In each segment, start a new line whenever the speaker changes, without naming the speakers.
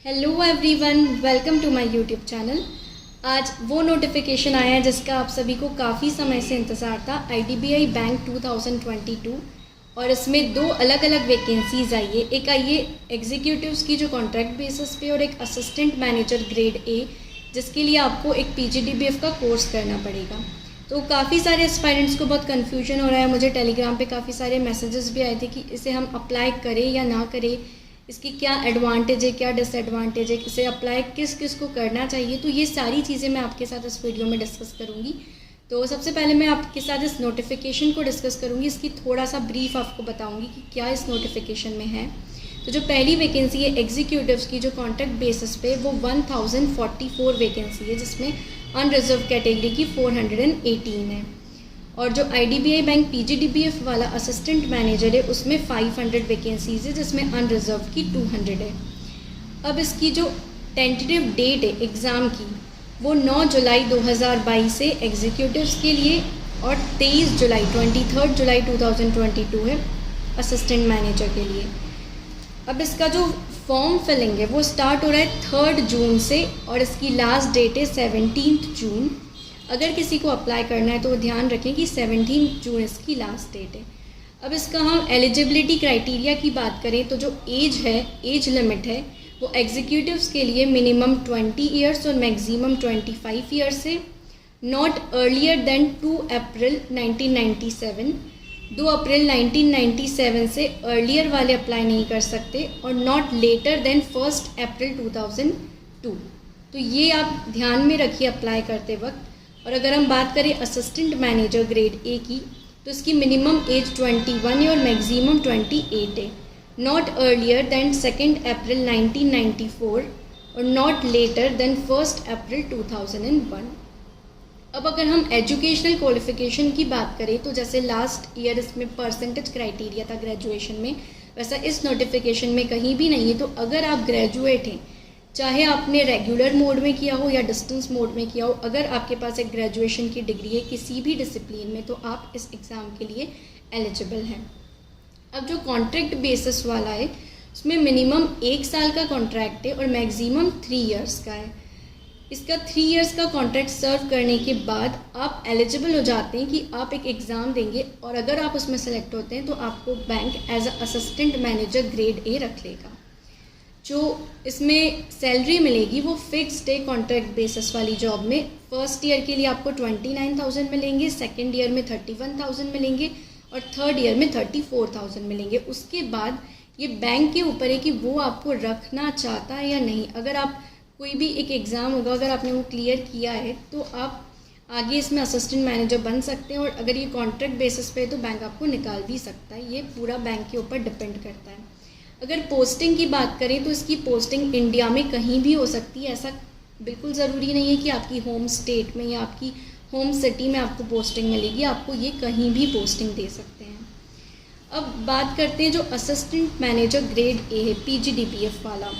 Hello everyone, welcome to my YouTube channel. आज वो notification आया है जिसका आप सभी को काफ़ी समय से इंतज़ार था, IDBI बैंक 2022। और इसमें दो अलग अलग वैकेंसीज़ आई है। एक आई है एग्जीक्यूटिव्स की जो कॉन्ट्रैक्ट बेसिस पे, और एक असिस्टेंट मैनेजर ग्रेड A, जिसके लिए आपको एक PGDBF का कोर्स करना पड़ेगा। तो काफ़ी सारे एस्पायरेंट्स को बहुत कन्फ्यूजन हो रहा है। मुझे टेलीग्राम पे काफ़ी सारे मैसेजेस भी आए थे कि इसे हम अप्लाई करें या ना करें, इसकी क्या एडवांटेज है, क्या डिसएडवांटेज है, इसे अप्लाई किस किस को करना चाहिए। तो ये सारी चीज़ें मैं आपके साथ इस वीडियो में डिस्कस करूँगी। तो सबसे पहले मैं आपके साथ इस नोटिफिकेशन को डिस्कस करूँगी। इसकी थोड़ा सा ब्रीफ आपको बताऊँगी कि क्या इस नोटिफिकेशन में है। तो जो पहली वैकेंसी है एग्जीक्यूटिव्स की, जो कॉन्ट्रैक्ट बेसिस पे, वो 1044 वैकेंसी है, जिसमें अनरिजर्व कैटेगरी की 418 है। और जो IDBI बैंक PGDBF वाला असिस्टेंट मैनेजर है, उसमें 500 वैकेंसीज है, जिसमें अनरिजर्व की 200 है। अब इसकी जो टेंटेटिव डेट है एग्ज़ाम की, वो 9 जुलाई 2022 से एग्जीक्यूटिव्स के लिए, और 23 जुलाई 23 जुलाई 2022 है असिस्टेंट मैनेजर के लिए। अब इसका जो फॉर्म फिलिंग है वो स्टार्ट हो रहा है 3 जून से, और इसकी लास्ट डेट है 17 जून। अगर किसी को अप्लाई करना है तो ध्यान रखें कि 17 जून इसकी लास्ट डेट है। अब इसका हम एलिजिबिलिटी क्राइटेरिया की बात करें तो जो एज है, एज लिमिट है, वो एग्जीक्यूटिव्स के लिए मिनिमम 20 ईयर्स और मैक्सिमम 25 ईयर्स है। नॉट अर्लियर देन 2 अप्रैल 1997। 2 अप्रैल 1997 से अर्लियर वाले अप्लाई नहीं कर सकते, और नॉट लेटर देन 1 अप्रैल 2002। तो ये आप ध्यान में रखिए अप्लाई करते वक्त। और अगर हम बात करें असिस्टेंट मैनेजर ग्रेड A की, तो इसकी मिनिमम एज 21 है और मैक्सिमम 28 है। नॉट अर्लियर देन 2 अप्रैल 1994 और नॉट लेटर देन 1 अप्रैल 2001। अब अगर हम एजुकेशनल क्वालिफिकेशन की बात करें तो जैसे लास्ट ईयर इसमें परसेंटेज क्राइटेरिया था ग्रेजुएशन में, वैसा इस नोटिफिकेशन में कहीं भी नहीं है। तो अगर आप ग्रेजुएट हैं, चाहे आपने रेगुलर मोड में किया हो या डिस्टेंस मोड में किया हो, अगर आपके पास एक ग्रेजुएशन की डिग्री है किसी भी डिसिप्लिन में, तो आप इस एग्ज़ाम के लिए एलिजिबल हैं। अब जो कॉन्ट्रैक्ट बेसिस वाला है, उसमें मिनिमम 1 साल का कॉन्ट्रैक्ट है और मैक्सिमम 3 इयर्स का है। इसका 3 इयर्स का कॉन्ट्रैक्ट सर्व करने के बाद आप एलिजिबल हो जाते हैं कि आप एक एग्ज़ाम देंगे, और अगर आप उसमें सेलेक्ट होते हैं तो आपको bank as a assistant manager grade A रख लेगा। जो इसमें सैलरी मिलेगी वो फिक्स्ड है कॉन्ट्रैक्ट बेसिस वाली जॉब में। फर्स्ट ईयर के लिए आपको 29,000 मिलेंगे, सेकेंड ईयर में 31,000 मिलेंगे, और थर्ड ईयर में 34,000 मिलेंगे। उसके बाद ये बैंक के ऊपर है कि वो आपको रखना चाहता है या नहीं। अगर आप कोई भी एक एग्ज़ाम होगा, अगर आपने वो क्लियर किया है तो आप आगे इसमें असिस्टेंट मैनेजर बन सकते हैं, और अगर ये कॉन्ट्रैक्ट बेसिस पे है तो बैंक आपको निकाल भी सकता है। ये पूरा बैंक के ऊपर डिपेंड करता है। अगर पोस्टिंग की बात करें तो इसकी पोस्टिंग इंडिया में कहीं भी हो सकती है। ऐसा बिल्कुल ज़रूरी नहीं है कि आपकी होम स्टेट में या आपकी होम सिटी में आपको पोस्टिंग मिलेगी, आपको ये कहीं भी पोस्टिंग दे सकते हैं। अब बात करते हैं जो असिस्टेंट मैनेजर ग्रेड A है PGDBF वाला।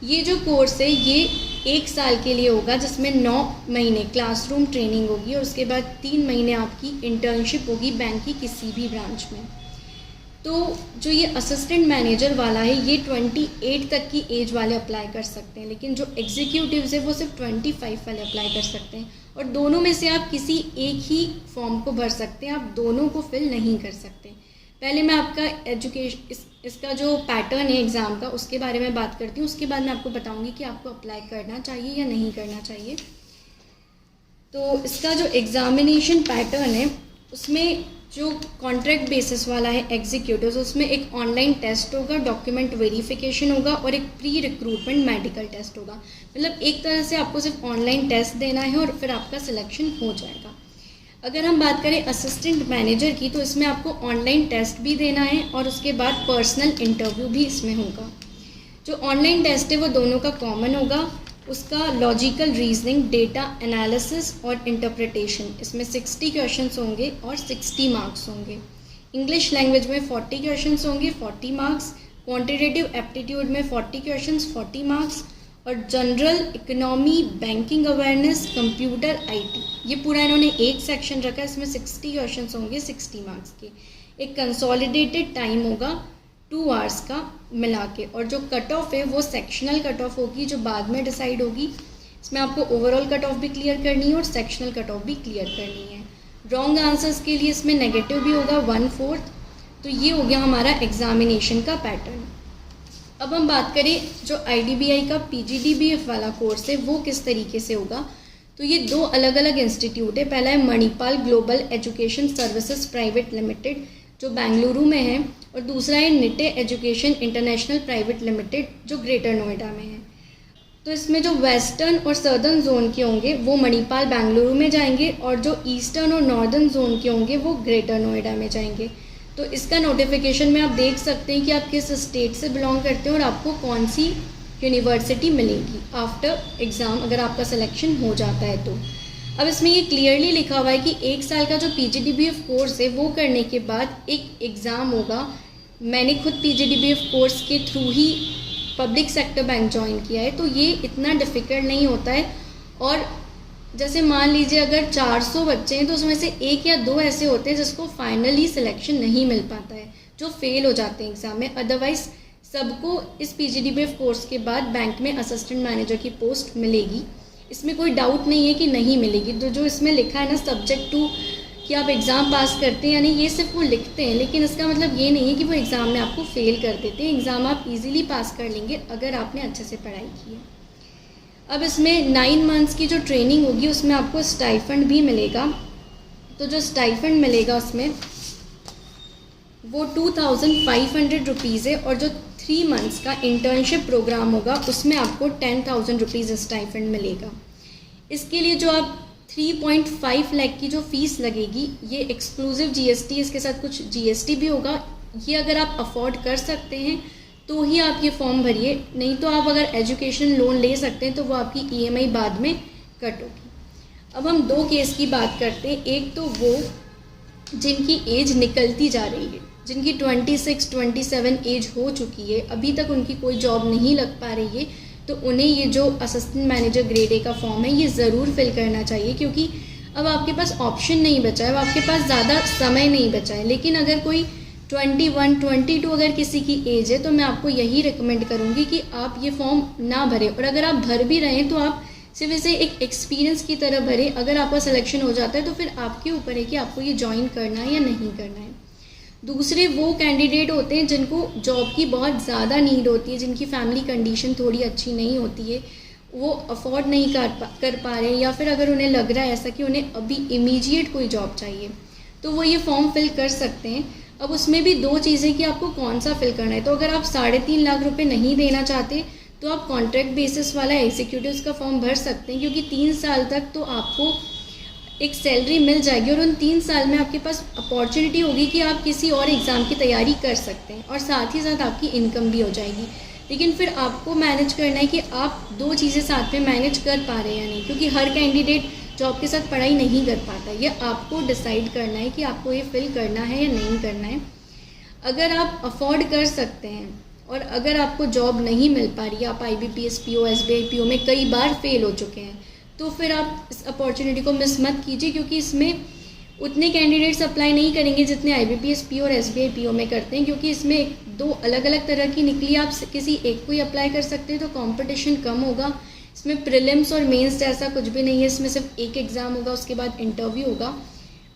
ये जो कोर्स है ये 1 साल के लिए होगा, जिसमें 9 महीने क्लासरूम ट्रेनिंग होगी, और उसके बाद 3 महीने आपकी इंटर्नशिप होगी बैंक की किसी भी ब्रांच में। तो जो ये असिस्टेंट मैनेजर वाला है, ये 28 तक की एज वाले अप्लाई कर सकते हैं, लेकिन जो एग्जीक्यूटिव्स है वो सिर्फ 25 वाले अप्लाई कर सकते हैं। और दोनों में से आप किसी एक ही फॉर्म को भर सकते हैं, आप दोनों को फिल नहीं कर सकते। पहले मैं आपका इसका जो पैटर्न है एग्ज़ाम का, उसके बारे में बात करती हूँ। उसके बाद मैं आपको बताऊँगी कि आपको अप्लाई करना चाहिए या नहीं करना चाहिए। तो इसका जो एग्ज़ामिनेशन पैटर्न है, उसमें जो कॉन्ट्रैक्ट बेसिस वाला है एग्जीक्यूटिव, उसमें एक ऑनलाइन टेस्ट होगा, डॉक्यूमेंट वेरिफिकेशन होगा, और एक प्री रिक्रूटमेंट मेडिकल टेस्ट होगा। मतलब एक तरह से आपको सिर्फ ऑनलाइन टेस्ट देना है और फिर आपका सिलेक्शन हो जाएगा। अगर हम बात करें असिस्टेंट मैनेजर की, तो इसमें आपको ऑनलाइन टेस्ट भी देना है और उसके बाद पर्सनल इंटरव्यू भी इसमें होगा। जो ऑनलाइन टेस्ट है वो दोनों का कॉमन होगा। उसका लॉजिकल रीजनिंग, डेटा एनालिसिस और इंटरप्रिटेशन, इसमें 60 क्वेश्चंस होंगे और 60 मार्क्स होंगे। इंग्लिश लैंग्वेज में 40 क्वेश्चंस होंगे, 40 मार्क्स। क्वांटिटेटिव एप्टीट्यूड में 40 क्वेश्चंस, 40 मार्क्स। और general economy, banking awareness, computer, IT, ये पूरा इन्होंने एक सेक्शन रखा है। इसमें 60 क्वेश्चंस होंगे 60 मार्क्स के। एक कंसोलिडेटेड टाइम होगा 2 आवर्स का मिला के, और जो कट ऑफ है वो सेक्शनल कट ऑफ होगी जो बाद में डिसाइड होगी। इसमें आपको ओवरऑल कट ऑफ भी क्लियर करनी है और सेक्शनल कट ऑफ भी क्लियर करनी है। रॉन्ग आंसर्स के लिए इसमें नेगेटिव भी होगा 1/4। तो ये हो गया हमारा एग्जामिनेशन का पैटर्न। अब हम बात करें जो IDBI का PGDBF वाला कोर्स है वो किस तरीके से होगा। तो ये 2 अलग अलग इंस्टीट्यूट है। पहला है Manipal global education services private limited जो बेंगलुरु में है, और दूसरा है निटे एजुकेशन इंटरनेशनल प्राइवेट लिमिटेड जो ग्रेटर नोएडा में है। तो इसमें जो वेस्टर्न और सदर्न जोन के होंगे वो मणिपाल बेंगलुरु में जाएंगे, और जो ईस्टर्न और नॉर्दर्न जोन के होंगे वो ग्रेटर नोएडा में जाएंगे। तो इसका नोटिफिकेशन में आप देख सकते हैं कि आप किस स्टेट से बिलोंग करते हैं और आपको कौन सी यूनिवर्सिटी मिलेगी आफ्टर एग्ज़ाम, अगर आपका सिलेक्शन हो जाता है तो। अब इसमें ये क्लियरली लिखा हुआ है कि 1 साल का जो PGDBF कोर्स है वो करने के बाद एक एग्ज़ाम होगा। मैंने खुद PGDBF कोर्स के थ्रू ही पब्लिक सेक्टर बैंक ज्वाइन किया है, तो ये इतना डिफ़िकल्ट नहीं होता है। और जैसे मान लीजिए अगर 400 बच्चे हैं तो उसमें से 1 या 2 ऐसे होते हैं जिसको फाइनली सिलेक्शन नहीं मिल पाता है, जो फेल हो जाते हैं एग्ज़ाम में। अदरवाइज़ सबको इस PGDBF कोर्स के बाद बैंक में असिस्टेंट मैनेजर की पोस्ट मिलेगी। इसमें कोई डाउट नहीं है कि नहीं मिलेगी। तो जो इसमें लिखा है ना सब्जेक्ट टू कि आप एग्ज़ाम पास करते हैं या नहीं, ये सिर्फ वो लिखते हैं, लेकिन इसका मतलब ये नहीं है कि वो एग्ज़ाम में आपको फेल कर देते हैं। एग्ज़ाम आप इजीली पास कर लेंगे अगर आपने अच्छे से पढ़ाई की है। अब इसमें 9 मंथ्स की जो ट्रेनिंग होगी उसमें आपको स्टाइफंड भी मिलेगा। तो जो स्टाइफंड मिलेगा उसमें वो 2500 रुपीज़ है, और जो 3 मंथ्स का इंटर्नशिप प्रोग्राम होगा उसमें आपको 10,000 रुपीज़ स्टाइफंड मिलेगा। इसके लिए जो आप 3.5 लाख की जो फ़ीस लगेगी ये एक्सक्लूसिव GST, इसके साथ कुछ GST भी होगा। ये अगर आप अफोर्ड कर सकते हैं तो ही आप ये फॉर्म भरिए, नहीं तो आप अगर एजुकेशन लोन ले सकते हैं तो वो आपकी EMI बाद में कट होगी। अब हम 2 केस की बात करते हैं। एक तो वो जिनकी एज निकलती जा रही है, जिनकी 26-27 एज हो चुकी है, अभी तक उनकी कोई जॉब नहीं लग पा रही है, तो उन्हें ये जो असिस्टेंट मैनेजर ग्रेड A का फॉर्म है ये ज़रूर फिल करना चाहिए, क्योंकि अब आपके पास ऑप्शन नहीं बचा है, अब आपके पास ज़्यादा समय नहीं बचा है। लेकिन अगर कोई 21-22 अगर किसी की एज है तो मैं आपको यही रिकमेंड करूँगी कि आप ये फॉर्म ना भरें, और अगर आप भर भी रहे हैं तो आप सिर्फ इसे एक एक्सपीरियंस की तरह भरें। अगर आपका सिलेक्शन हो जाता है तो फिर आपके ऊपर है कि आपको ये ज्वाइन करना है या नहीं करना है। दूसरे वो कैंडिडेट होते हैं जिनको जॉब की बहुत ज़्यादा नीड होती है, जिनकी फैमिली कंडीशन थोड़ी अच्छी नहीं होती है, वो अफोर्ड नहीं कर पा रहे हैं, या फिर अगर उन्हें लग रहा है ऐसा कि उन्हें अभी इमीडिएट कोई जॉब चाहिए तो वो ये फॉर्म फिल कर सकते हैं। अब उसमें भी 2 चीज़ें कि आपको कौन सा फिल करना है। तो अगर आप 3.5 लाख रुपए नहीं देना चाहते तो आप कॉन्ट्रैक्ट बेसिस वाला एग्जीक्यूटिव्स का फॉर्म भर सकते हैं, क्योंकि 3 साल तक तो आपको एक सैलरी मिल जाएगी और उन 3 साल में आपके पास अपॉर्चुनिटी होगी कि आप किसी और एग्ज़ाम की तैयारी कर सकते हैं, और साथ ही साथ आपकी इनकम भी हो जाएगी। लेकिन फिर आपको मैनेज करना है कि आप 2 चीज़ें साथ में मैनेज कर पा रहे हैं या नहीं, क्योंकि हर कैंडिडेट जॉब के साथ पढ़ाई नहीं कर पाता। ये आपको डिसाइड करना है कि आपको ये फिल करना है या नहीं करना है। अगर आप अफोर्ड कर सकते हैं और अगर आपको जॉब नहीं मिल पा रही है, आप IBPS PO SBI PO में कई बार फेल हो चुके हैं, तो फिर आप इस अपॉर्चुनिटी को मिस मत कीजिए, क्योंकि इसमें उतने कैंडिडेट्स अप्लाई नहीं करेंगे जितने IBPS PO और SBI PO में करते हैं, क्योंकि इसमें 2 अलग अलग तरह की निकली। आप किसी एक को ही अप्लाई कर सकते हैं तो कंपटीशन कम होगा। इसमें प्रीलिम्स और मेंस जैसा कुछ भी नहीं है, इसमें सिर्फ एक एग्ज़ाम होगा, उसके बाद इंटरव्यू होगा।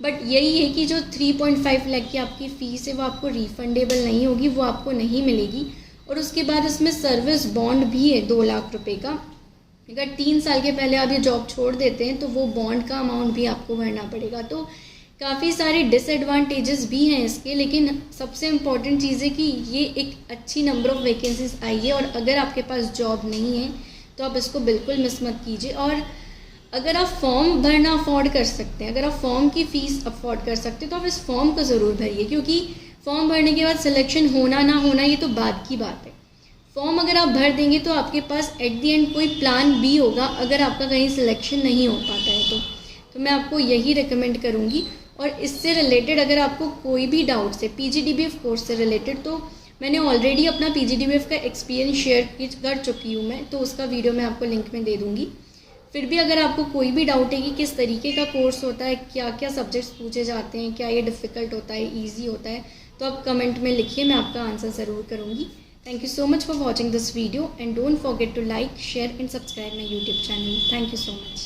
बट यही है कि जो 3.5 लाख की आपकी फ़ीस है वो आपको रिफंडेबल नहीं होगी, वो आपको नहीं मिलेगी। और उसके बाद इसमें सर्विस बॉन्ड भी है 2 लाख रुपए का। अगर 3 साल के पहले आप ये जॉब छोड़ देते हैं तो वो बॉन्ड का अमाउंट भी आपको भरना पड़ेगा। तो काफ़ी सारे डिसएडवांटेजेस भी हैं इसके, लेकिन सबसे इम्पॉर्टेंट चीज़ है कि ये एक अच्छी नंबर ऑफ़ वैकेंसीज आई है, और अगर आपके पास जॉब नहीं है तो आप इसको बिल्कुल मिस मत कीजिए। और अगर आप फॉर्म भरना अफोर्ड कर सकते हैं, अगर आप फॉर्म की फ़ीस अफोर्ड कर सकते हैं तो आप इस फॉर्म को ज़रूर भरिए, क्योंकि फॉर्म भरने के बाद सिलेक्शन होना ना होना ये तो बाद की बात है। फॉर्म अगर आप भर देंगे तो आपके पास एट दी एंड कोई प्लान बी होगा अगर आपका कहीं सिलेक्शन नहीं हो पाता है तो मैं आपको यही रिकमेंड करूँगी। और इससे रिलेटेड अगर आपको कोई भी डाउट्स है PGDBF कोर्स से रिलेटेड, तो मैंने ऑलरेडी अपना PGDBF का एक्सपीरियंस शेयर कर चुकी हूँ मैं, तो उसका वीडियो मैं आपको लिंक में दे दूँगी। फिर भी अगर आपको कोई भी डाउट है कि किस तरीके का कोर्स होता है, क्या क्या सब्जेक्ट्स पूछे जाते हैं, क्या ये डिफ़िकल्ट होता है, ईजी होता है, तो आप कमेंट में लिखिए, मैं आपका आंसर ज़रूर करूँगी। Thank you so much for watching this video and don't forget to like, share and subscribe my YouTube channel. Thank you so much.